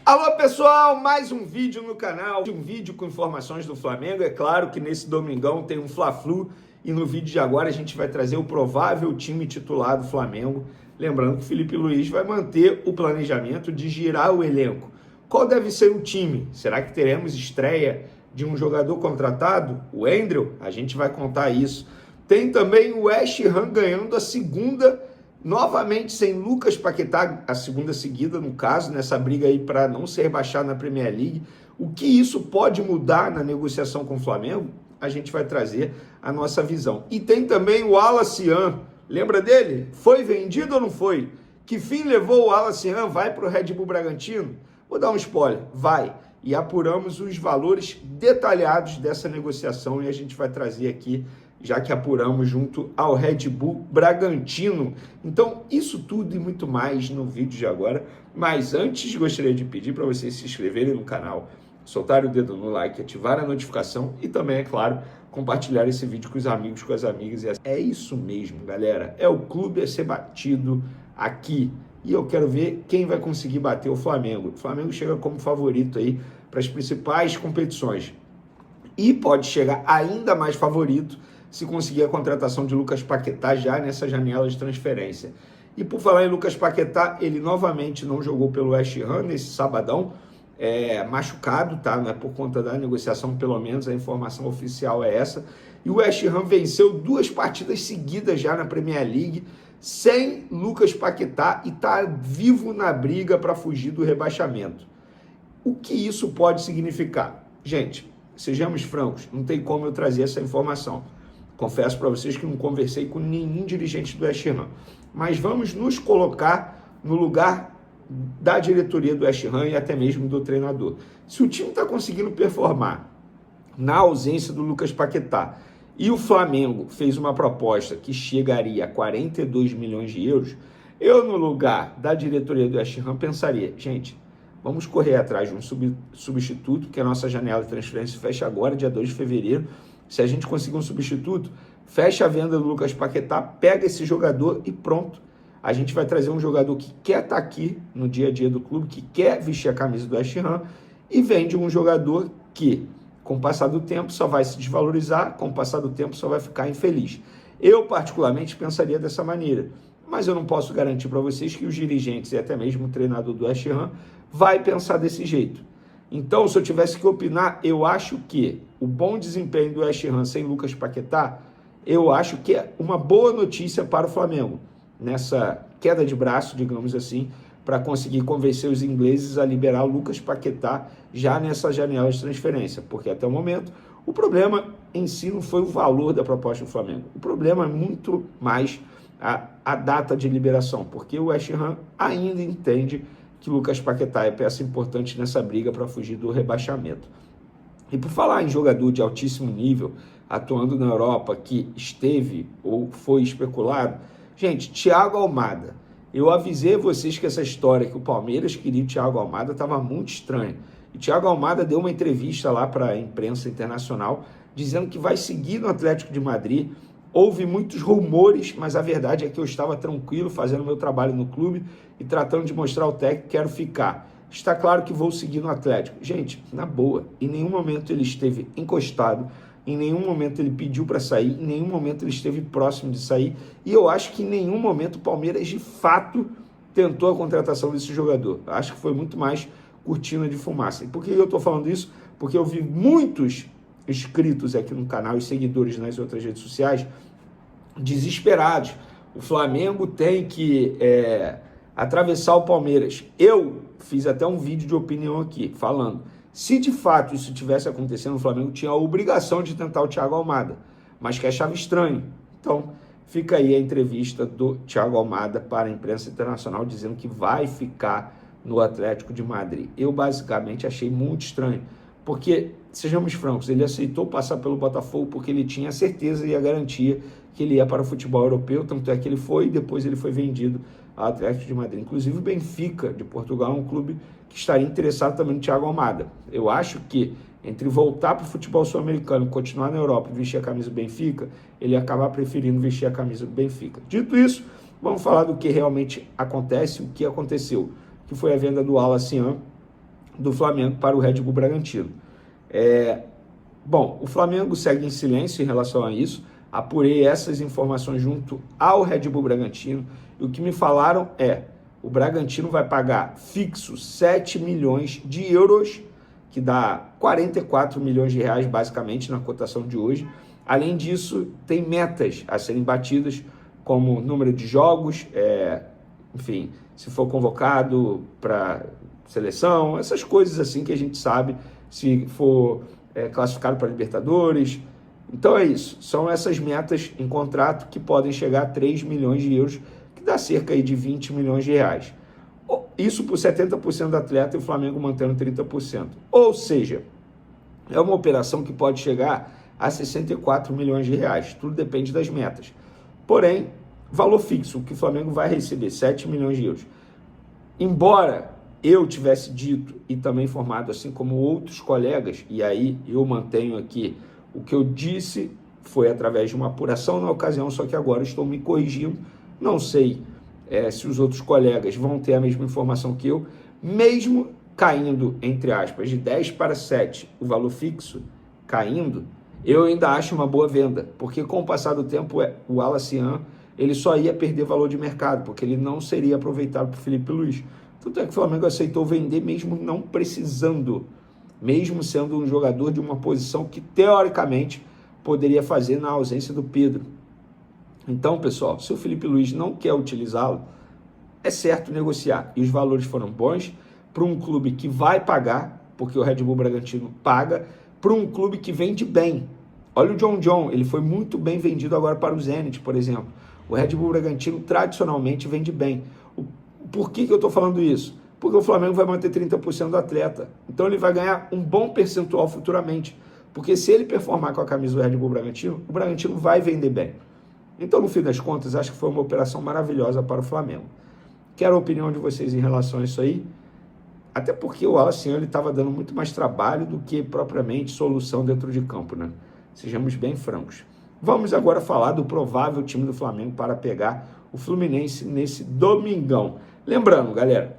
Alô pessoal, mais um vídeo no canal, um vídeo com informações do Flamengo. É claro que nesse domingão tem um Fla-Flu e no vídeo de agora a gente vai trazer o provável time titular do Flamengo. Lembrando que o Felipe Luiz vai manter o planejamento de girar o elenco. Qual deve ser o time? Será que teremos estreia de um jogador contratado? O Endriel? A gente vai contar isso. Tem também o West Ham ganhando a segunda, novamente sem Lucas Paquetá, a segunda seguida no caso, nessa briga aí para não ser rebaixado na Premier League. O que isso pode mudar na negociação com o Flamengo? A gente vai trazer a nossa visão. E tem também o Wallace Hann. Lembra dele? Foi vendido ou não foi? Que fim levou o Wallace Hann? Vai para o Red Bull Bragantino? Vou dar um spoiler. Vai. E apuramos os valores detalhados dessa negociação e a gente vai trazer aqui, já que apuramos junto ao Red Bull Bragantino. Então, isso tudo e muito mais no vídeo de agora. Mas antes, gostaria de pedir para vocês se inscreverem no canal, soltarem o dedo no like, ativar a notificação e também, é claro, compartilhar esse vídeo com os amigos, com as amigas. É isso mesmo, galera. É o clube a ser batido aqui. E eu quero ver quem vai conseguir bater o Flamengo. O Flamengo chega como favorito aí para as principais competições. E pode chegar ainda mais favorito se conseguir a contratação de Lucas Paquetá já nessa janela de transferência. E por falar em Lucas Paquetá, ele novamente não jogou pelo West Ham nesse sabadão, machucado, tá? Não é por conta da negociação, pelo menos a informação oficial é essa. E o West Ham venceu 2 partidas seguidas já na Premier League, sem Lucas Paquetá, e está vivo na briga para fugir do rebaixamento. O que isso pode significar? Gente, sejamos francos, não tem como eu trazer essa informação. Confesso para vocês que não conversei com nenhum dirigente do West Ham, mas vamos nos colocar no lugar da diretoria do West Ham e até mesmo do treinador. Se o time está conseguindo performar na ausência do Lucas Paquetá e o Flamengo fez uma proposta que chegaria a 42 milhões de euros, eu no lugar da diretoria do West Ham pensaria, gente, vamos correr atrás de um substituto, que a nossa janela de transferência fecha agora, dia 2 de fevereiro. Se a gente conseguir um substituto, fecha a venda do Lucas Paquetá, pega esse jogador e pronto. A gente vai trazer um jogador que quer estar aqui no dia a dia do clube, que quer vestir a camisa do West Ham, e vende um jogador que, com o passar do tempo, só vai se desvalorizar, com o passar do tempo, só vai ficar infeliz. Eu, particularmente, pensaria dessa maneira, mas eu não posso garantir para vocês que os dirigentes e até mesmo o treinador do West Ham vai pensar desse jeito. Então, se eu tivesse que opinar, eu acho que o bom desempenho do West Ham sem Lucas Paquetá, eu acho que é uma boa notícia para o Flamengo, nessa queda de braço, digamos assim, para conseguir convencer os ingleses a liberar o Lucas Paquetá já nessa janela de transferência, porque até o momento o problema em si não foi o valor da proposta do Flamengo, o problema é muito mais a data de liberação, porque o West Ham ainda entende que Lucas Paquetá é peça importante nessa briga para fugir do rebaixamento. E por falar em jogador de altíssimo nível, atuando na Europa, que esteve ou foi especulado, gente, Thiago Almada. Eu avisei vocês que essa história que o Palmeiras queria o Thiago Almada estava muito estranha. E Thiago Almada deu uma entrevista lá para a imprensa internacional, dizendo que vai seguir no Atlético de Madrid. Houve muitos rumores, mas a verdade é que eu estava tranquilo fazendo meu trabalho no clube e tratando de mostrar ao técnico que quero ficar. Está claro que vou seguir no Atlético. Gente, na boa, em nenhum momento ele esteve encostado, em nenhum momento ele pediu para sair, em nenhum momento ele esteve próximo de sair, e eu acho que em nenhum momento o Palmeiras de fato tentou a contratação desse jogador. Acho que foi muito mais cortina de fumaça. E por que eu estou falando isso? Porque eu vi muitos inscritos aqui no canal e seguidores nas outras redes sociais desesperados. O Flamengo tem que atravessar o Palmeiras. Eu fiz até um vídeo de opinião aqui, falando, se de fato isso tivesse acontecendo, o Flamengo tinha a obrigação de tentar o Thiago Almada, mas que achava estranho. Então, fica aí a entrevista do Thiago Almada para a imprensa internacional, dizendo que vai ficar no Atlético de Madrid. Eu, basicamente, achei muito estranho, porque, sejamos francos, ele aceitou passar pelo Botafogo porque ele tinha a certeza e a garantia que ele ia para o futebol europeu, tanto é que ele foi e depois ele foi vendido ao Atlético de Madrid. Inclusive o Benfica de Portugal é um clube que estaria interessado também no Thiago Almada. Eu acho que entre voltar para o futebol sul-americano, continuar na Europa e vestir a camisa do Benfica, ele ia acabar preferindo vestir a camisa do Benfica. Dito isso, vamos falar do que realmente acontece, o que aconteceu, que foi a venda do Wallace Hann do Flamengo para o Red Bull Bragantino. Bom, o Flamengo segue em silêncio em relação a isso. Apurei essas informações junto ao Red Bull Bragantino e o que me falaram o Bragantino vai pagar fixo 7 milhões de euros, que dá 44 milhões de reais basicamente na cotação de hoje. Além disso, tem metas a serem batidas, como número de jogos, enfim, se for convocado para seleção, essas coisas assim que a gente sabe, se for classificado para Libertadores. Então é isso, são essas metas em contrato que podem chegar a 3 milhões de euros, que dá cerca aí de 20 milhões de reais. Isso por 70% do atleta e o Flamengo mantendo 30%. Ou seja, é uma operação que pode chegar a 64 milhões de reais, tudo depende das metas. Porém, valor fixo, que o Flamengo vai receber, 7 milhões de euros. Embora eu tivesse dito e também informado, assim como outros colegas, e aí eu mantenho aqui, o que eu disse foi através de uma apuração na ocasião, só que agora estou me corrigindo, não sei se os outros colegas vão ter a mesma informação que eu, mesmo caindo, entre aspas, de 10 para 7, o valor fixo caindo, eu ainda acho uma boa venda, porque com o passar do tempo o Wallace ele só ia perder valor de mercado, porque ele não seria aproveitado por Felipe Luiz. Tanto é que o Flamengo aceitou vender mesmo não precisando, mesmo sendo um jogador de uma posição que teoricamente poderia fazer na ausência do Pedro. Então, pessoal, se o Felipe Luiz não quer utilizá-lo, é certo negociar. E os valores foram bons para um clube que vai pagar, porque o Red Bull Bragantino paga, para um clube que vende bem. Olha o John, ele foi muito bem vendido agora para o Zenit, por exemplo. O Red Bull Bragantino tradicionalmente vende bem. Por que eu estou falando isso? Porque o Flamengo vai manter 30% do atleta. Então ele vai ganhar um bom percentual futuramente. Porque se ele performar com a camisa do Red Bull Bragantino, o Bragantino vai vender bem. Então, no fim das contas, acho que foi uma operação maravilhosa para o Flamengo. Quero a opinião de vocês em relação a isso aí. Até porque o Wallace estava dando muito mais trabalho do que propriamente solução dentro de campo, né? Sejamos bem francos. Vamos agora falar do provável time do Flamengo para pegar o Fluminense nesse domingão. Lembrando, galera,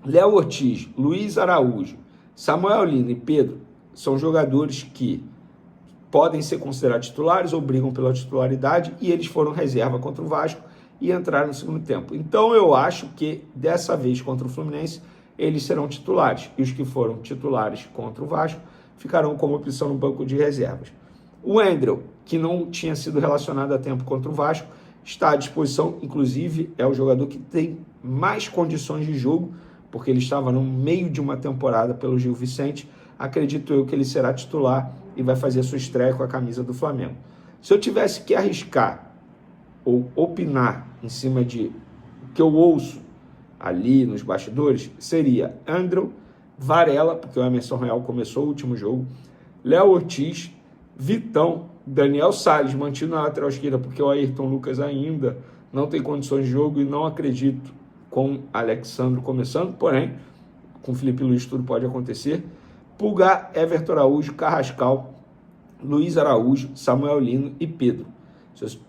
Léo Ortiz, Luiz Araújo, Samuel Lino e Pedro são jogadores que podem ser considerados titulares ou brigam pela titularidade e eles foram reserva contra o Vasco e entraram no segundo tempo. Então eu acho que dessa vez contra o Fluminense eles serão titulares e os que foram titulares contra o Vasco ficarão como opção no banco de reservas. O Wendel, que não tinha sido relacionado a tempo contra o Vasco, está à disposição, inclusive é o jogador que tem mais condições de jogo, porque ele estava no meio de uma temporada pelo Gil Vicente. Acredito eu que ele será titular e vai fazer a sua estreia com a camisa do Flamengo. Se eu tivesse que arriscar ou opinar em cima de o que eu ouço ali nos bastidores, seria André, Varela, porque o Emerson Royal começou o último jogo, Léo Ortiz, Vitão, Daniel Salles, mantido na lateral esquerda, porque o Ayrton Lucas ainda não tem condições de jogo e não acredito com Alexandre começando, porém, com Felipe Luiz tudo pode acontecer. Pulgar, Everton Araújo, Carrascal, Luiz Araújo, Samuel Lino e Pedro.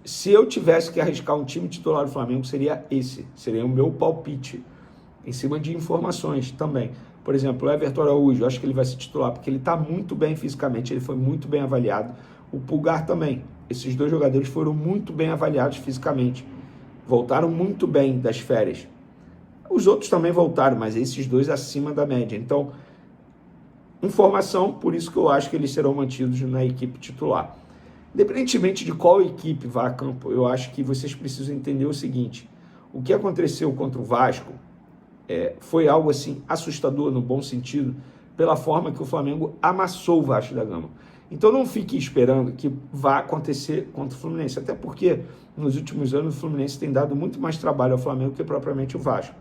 Se eu tivesse que arriscar um time titular do Flamengo, seria esse. Seria o meu palpite, em cima de informações também. Por exemplo, o Everton Araújo, eu acho que ele vai se titular, porque ele está muito bem fisicamente, ele foi muito bem avaliado. O Pulgar também. Esses dois jogadores foram muito bem avaliados fisicamente. Voltaram muito bem das férias. Os outros também voltaram, mas esses dois acima da média. Então, informação, por isso que eu acho que eles serão mantidos na equipe titular. Independentemente de qual equipe vá a campo, eu acho que vocês precisam entender o seguinte: o que aconteceu contra o Vasco foi algo assim assustador, no bom sentido, pela forma que o Flamengo amassou o Vasco da Gama. Então não fique esperando que vá acontecer contra o Fluminense, até porque nos últimos anos o Fluminense tem dado muito mais trabalho ao Flamengo que propriamente o Vasco.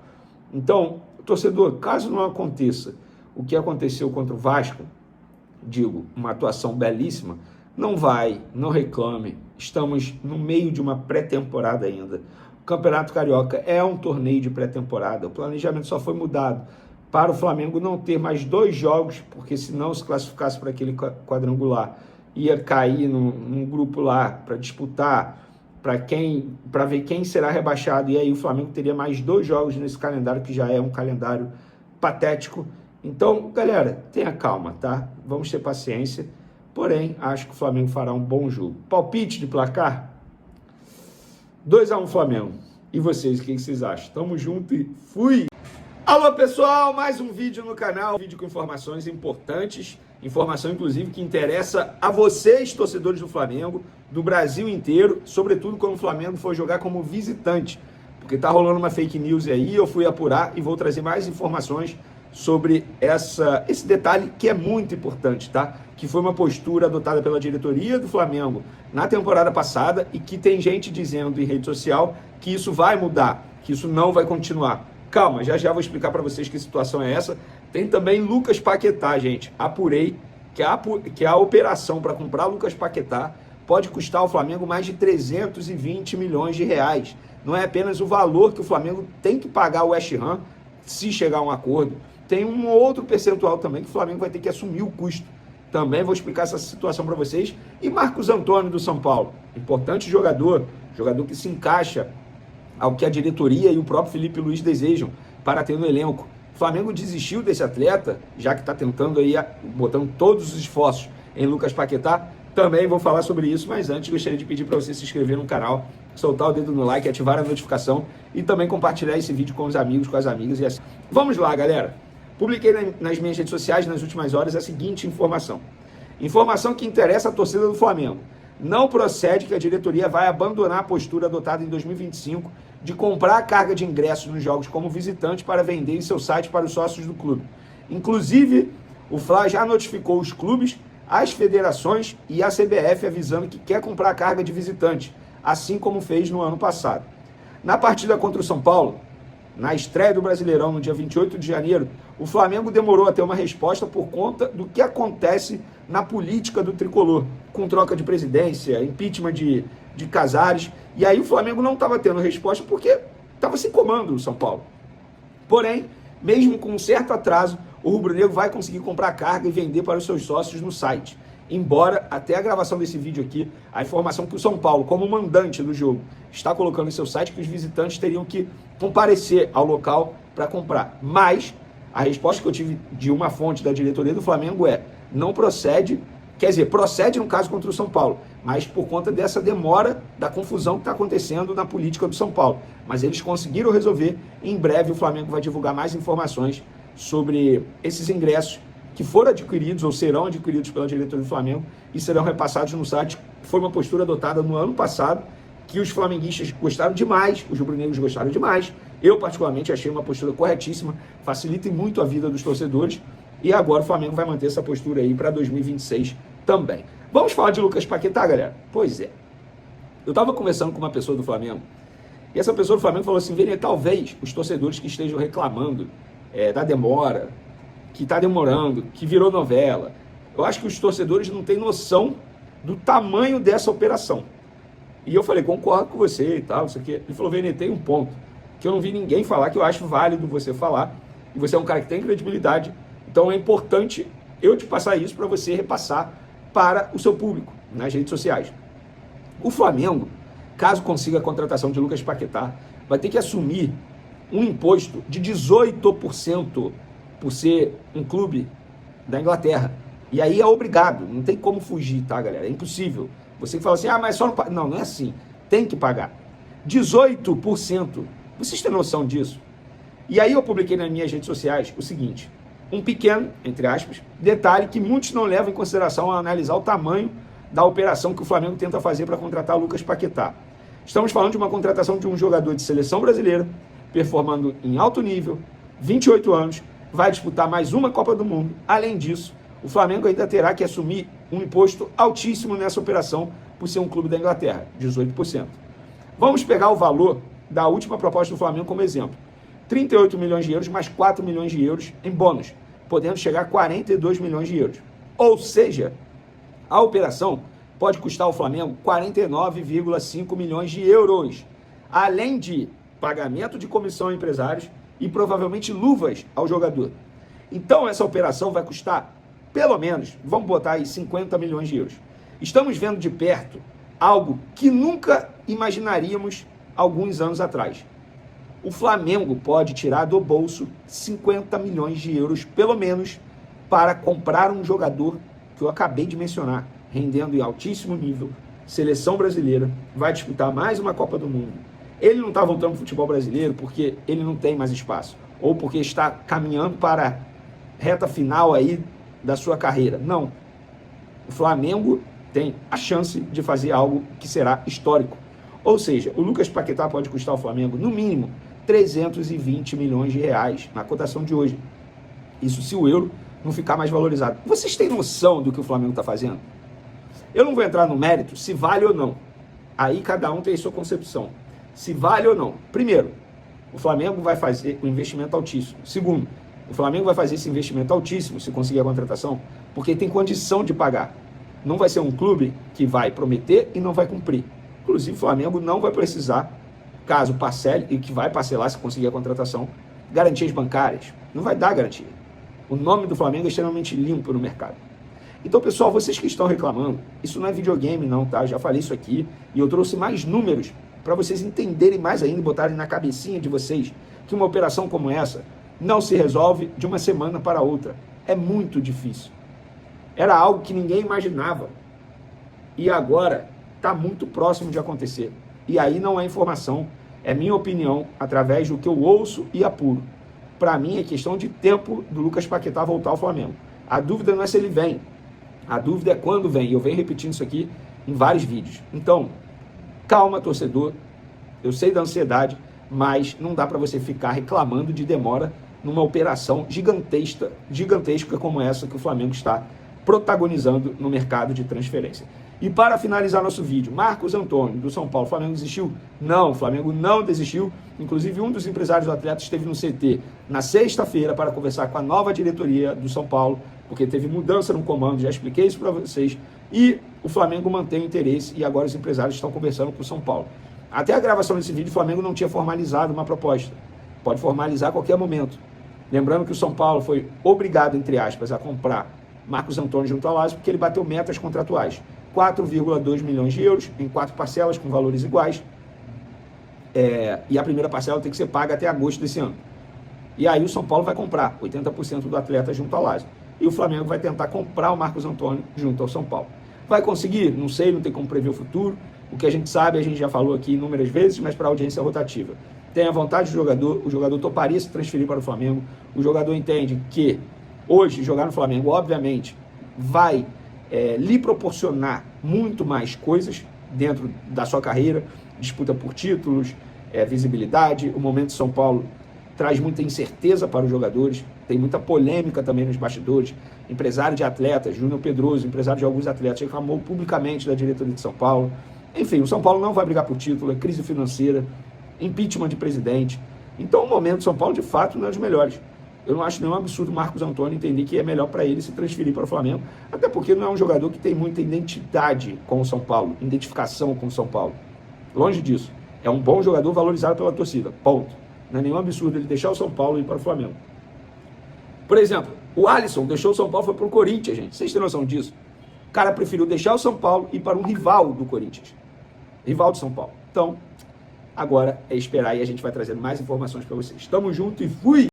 Então, torcedor, caso não aconteça o que aconteceu contra o Vasco, digo, uma atuação belíssima, não reclame, estamos no meio de uma pré-temporada ainda. O Campeonato Carioca é um torneio de pré-temporada, o planejamento só foi mudado para o Flamengo não ter mais 2 jogos, porque se não se classificasse para aquele quadrangular, ia cair num grupo lá para disputar, para ver quem será rebaixado, e aí o Flamengo teria mais 2 jogos nesse calendário, que já é um calendário patético. Então, galera, tenha calma, tá? Vamos ter paciência. Porém, acho que o Flamengo fará um bom jogo. Palpite de placar? 2-1 Flamengo. E vocês, o que vocês acham? Tamo junto e fui! Alô, pessoal! Mais um vídeo no canal. Um vídeo com informações importantes. Informação, inclusive, que interessa a vocês, torcedores do Flamengo, do Brasil inteiro. Sobretudo quando o Flamengo for jogar como visitante. Porque tá rolando uma fake news aí, eu fui apurar e vou trazer mais informações sobre esse detalhe que é muito importante, tá? Que foi uma postura adotada pela diretoria do Flamengo na temporada passada e que tem gente dizendo em rede social que isso vai mudar, que isso não vai continuar. Calma, já vou explicar para vocês que situação é essa. Tem também Lucas Paquetá, gente. Apurei que a operação para comprar Lucas Paquetá pode custar ao Flamengo mais de 320 milhões de reais. Não é apenas o valor que o Flamengo tem que pagar ao West Ham se chegar a um acordo. Tem um outro percentual também que o Flamengo vai ter que assumir o custo. Também vou explicar essa situação para vocês. E Marcos Antônio do São Paulo, importante jogador que se encaixa ao que a diretoria e o próprio Felipe Luiz desejam para ter no elenco. O Flamengo desistiu desse atleta, já que está tentando aí, botando todos os esforços em Lucas Paquetá. Também vou falar sobre isso, mas antes gostaria de pedir para você se inscrever no canal, soltar o dedo no like, ativar a notificação e também compartilhar esse vídeo com os amigos, com as amigas e assim. Vamos lá, galera. Publiquei nas minhas redes sociais nas últimas horas a seguinte informação. Informação que interessa a torcida do Flamengo. Não procede que a diretoria vai abandonar a postura adotada em 2025 de comprar a carga de ingressos nos jogos como visitante para vender em seu site para os sócios do clube. Inclusive, o Fla já notificou os clubes, as federações e a CBF avisando que quer comprar a carga de visitante, assim como fez no ano passado. Na partida contra o São Paulo, na estreia do Brasileirão, no dia 28 de janeiro, o Flamengo demorou a ter uma resposta por conta do que acontece na política do tricolor, com troca de presidência, impeachment de Casares. E aí o Flamengo não estava tendo resposta porque estava sem comando o São Paulo. Porém, mesmo com um certo atraso, o rubro-negro vai conseguir comprar carga e vender para os seus sócios no site. Embora, até a gravação desse vídeo aqui, a informação que o São Paulo, como mandante do jogo, está colocando em seu site que os visitantes teriam que comparecer ao local para comprar. Mas a resposta que eu tive de uma fonte da diretoria do Flamengo é: não procede, quer dizer, procede no caso contra o São Paulo, mas por conta dessa demora, da confusão que está acontecendo na política do São Paulo. Mas eles conseguiram resolver e em breve o Flamengo vai divulgar mais informações sobre esses ingressos que foram adquiridos ou serão adquiridos pela diretoria do Flamengo e serão repassados no site. Foi uma postura adotada no ano passado, que os flamenguistas gostaram demais, os rubro-negros gostaram demais. Eu, particularmente, achei uma postura corretíssima, facilita muito a vida dos torcedores. E agora o Flamengo vai manter essa postura aí para 2026 também. Vamos falar de Lucas Paquetá, galera? Pois é. Eu estava conversando com uma pessoa do Flamengo, e essa pessoa do Flamengo falou assim: Vene, talvez os torcedores que estejam reclamando da demora, que está demorando, que virou novela, eu acho que os torcedores não têm noção do tamanho dessa operação. E eu falei: concordo com você e tal, isso aqui. Ele falou: Vene, tem um ponto que eu não vi ninguém falar, que eu acho válido você falar, e você é um cara que tem credibilidade, então é importante eu te passar isso para você repassar para o seu público, nas redes sociais. O Flamengo, caso consiga a contratação de Lucas Paquetá, vai ter que assumir um imposto de 18% por ser um clube da Inglaterra. E aí é obrigado, não tem como fugir, tá, galera? É impossível. Você que fala assim: ah, mas só não paga. Não, não é assim. Tem que pagar. 18%. Vocês têm noção disso? E aí eu publiquei nas minhas redes sociais o seguinte: um pequeno, entre aspas, detalhe que muitos não levam em consideração ao analisar o tamanho da operação que o Flamengo tenta fazer para contratar Lucas Paquetá. Estamos falando de uma contratação de um jogador de seleção brasileira, performando em alto nível, 28 anos, vai disputar mais uma Copa do Mundo. Além disso, o Flamengo ainda terá que assumir um imposto altíssimo nessa operação por ser um clube da Inglaterra, 18%. Vamos pegar o valor da última proposta do Flamengo como exemplo. 38 milhões de euros mais 4 milhões de euros em bônus, podendo chegar a 42 milhões de euros. Ou seja, a operação pode custar ao Flamengo 49,5 milhões de euros, além de pagamento de comissão a empresários e provavelmente luvas ao jogador. Então essa operação vai custar pelo menos, vamos botar aí 50 milhões de euros. Estamos vendo de perto algo que nunca imaginaríamos alguns anos atrás. o Flamengo pode tirar do bolso 50 milhões de euros, pelo menos, para comprar um jogador que eu acabei de mencionar, rendendo em altíssimo nível, seleção brasileira, vai disputar mais uma Copa do Mundo. Ele não está voltando para o futebol brasileiro porque ele não tem mais espaço, ou porque está caminhando para a reta final aí da sua carreira. Não. O Flamengo tem a chance de fazer algo que será histórico. Ou seja, o Lucas Paquetá pode custar ao Flamengo, no mínimo, 320 milhões de reais na cotação de hoje. Isso se o euro não ficar mais valorizado. Vocês têm noção do que o Flamengo está fazendo? Eu não vou entrar no mérito se vale ou não. Aí cada um tem a sua concepção. Se vale ou não. Primeiro, o Flamengo vai fazer um investimento altíssimo. Segundo, o Flamengo vai fazer esse investimento altíssimo se conseguir a contratação, porque tem condição de pagar. Não vai ser um clube que vai prometer e não vai cumprir. Inclusive, o Flamengo não vai precisar, caso parcele, e que vai parcelar se conseguir a contratação, garantias bancárias. Não vai dar garantia. O nome do Flamengo é extremamente limpo no mercado. Então, pessoal, vocês que estão reclamando, isso não é videogame não, tá? Já falei isso aqui e eu trouxe mais números para vocês entenderem mais ainda e botarem na cabecinha de vocês que uma operação como essa não se resolve de uma semana para outra. É muito difícil. Era algo que ninguém imaginava. E agora está muito próximo de acontecer. E aí não é informação, é minha opinião, através do que eu ouço e apuro. Para mim é questão de tempo do Lucas Paquetá voltar ao Flamengo. A dúvida não é se ele vem, a dúvida é quando vem. E eu venho repetindo isso aqui em vários vídeos. Então, calma, torcedor. Eu sei da ansiedade, mas não dá para você ficar reclamando de demora numa operação gigantesca como essa que o Flamengo está protagonizando no mercado de transferência. E para finalizar nosso vídeo, Marcos Antônio, do São Paulo, o Flamengo desistiu? Não, o Flamengo não desistiu. Inclusive, um dos empresários do atleta esteve no CT na sexta-feira para conversar com a nova diretoria do São Paulo, porque teve mudança no comando, já expliquei isso para vocês. E o Flamengo mantém o interesse e agora os empresários estão conversando com o São Paulo. Até a gravação desse vídeo, o Flamengo não tinha formalizado uma proposta. Pode formalizar a qualquer momento. Lembrando que o São Paulo foi obrigado, entre aspas, a comprar Marcos Antônio junto ao Lazio porque ele bateu metas contratuais. 4,2 milhões de euros em 4 parcelas com valores iguais. E a primeira parcela tem que ser paga até agosto desse ano. E aí o São Paulo vai comprar 80% do atleta junto ao Lazio. E o Flamengo vai tentar comprar o Marcos Antônio junto ao São Paulo. Vai conseguir? Não sei, não tem como prever o futuro. O que a gente sabe, a gente já falou aqui inúmeras vezes, mas para a audiência rotativa. Tem a vontade do jogador, o jogador toparia se transferir para o Flamengo, o jogador entende que hoje jogar no Flamengo, obviamente, vai lhe proporcionar muito mais coisas dentro da sua carreira, disputa por títulos, visibilidade. O momento de São Paulo traz muita incerteza para os jogadores, tem muita polêmica também nos bastidores. Empresário de atletas, Júnior Pedroso, empresário de alguns atletas, reclamou publicamente da diretoria de São Paulo. Enfim, o São Paulo não vai brigar por título, é crise financeira, impeachment de presidente. Então o momento de São Paulo, de fato, não é dos melhores. Eu não acho nenhum absurdo o Marcos Antônio entender que é melhor para ele se transferir para o Flamengo, até porque não é um jogador que tem muita identidade com o São Paulo, identificação com o São Paulo. Longe disso. É um bom jogador valorizado pela torcida, ponto. Não é nenhum absurdo ele deixar o São Paulo e ir para o Flamengo. Por exemplo, o Alisson deixou o São Paulo e foi para o Corinthians, gente. Vocês têm noção disso? O cara preferiu deixar o São Paulo e ir para um rival do Corinthians. Rival de São Paulo. Então, agora é esperar e a gente vai trazendo mais informações para vocês. Tamo junto e fui!